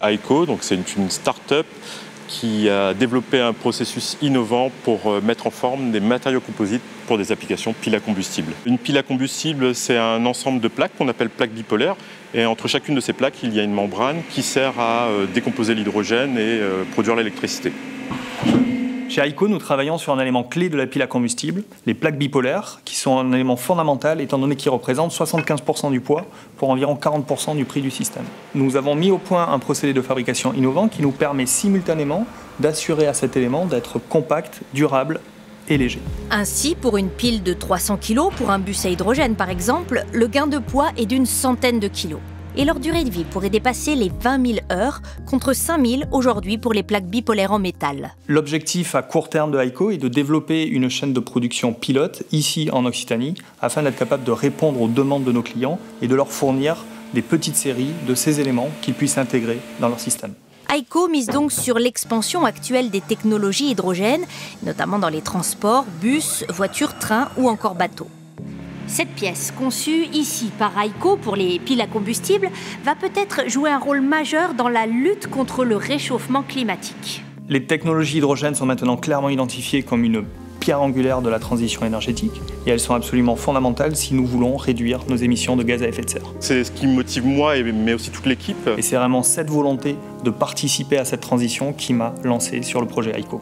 Aiko, donc c'est une start-up qui a développé un processus innovant pour mettre en forme des matériaux composites pour des applications piles à combustible. Une pile à combustible, c'est un ensemble de plaques qu'on appelle plaques bipolaires. Et entre chacune de ces plaques, il y a une membrane qui sert à décomposer l'hydrogène et produire l'électricité. Chez Aiko, nous travaillons sur un élément clé de la pile à combustible, les plaques bipolaires, qui sont un élément fondamental étant donné qu'ils représentent 75% du poids pour environ 40% du prix du système. Nous avons mis au point un procédé de fabrication innovant qui nous permet simultanément d'assurer à cet élément d'être compact, durable et léger. Ainsi, pour une pile de 300 kg, pour un bus à hydrogène par exemple, le gain de poids est d'une centaine de kilos. Et leur durée de vie pourrait dépasser les 20 000 heures, contre 5 000 aujourd'hui pour les plaques bipolaires en métal. L'objectif à court terme de Aiko est de développer une chaîne de production pilote ici en Occitanie, afin d'être capable de répondre aux demandes de nos clients et de leur fournir des petites séries de ces éléments qu'ils puissent intégrer dans leur système. Aiko mise donc sur l'expansion actuelle des technologies hydrogènes, notamment dans les transports, bus, voitures, trains ou encore bateaux. Cette pièce, conçue ici par Aiko pour les piles à combustible, va peut-être jouer un rôle majeur dans la lutte contre le réchauffement climatique. Les technologies hydrogènes sont maintenant clairement identifiées comme une pierre angulaire de la transition énergétique et elles sont absolument fondamentales si nous voulons réduire nos émissions de gaz à effet de serre. C'est ce qui me motive moi, mais aussi toute l'équipe. Et c'est vraiment cette volonté de participer à cette transition qui m'a lancé sur le projet Aiko.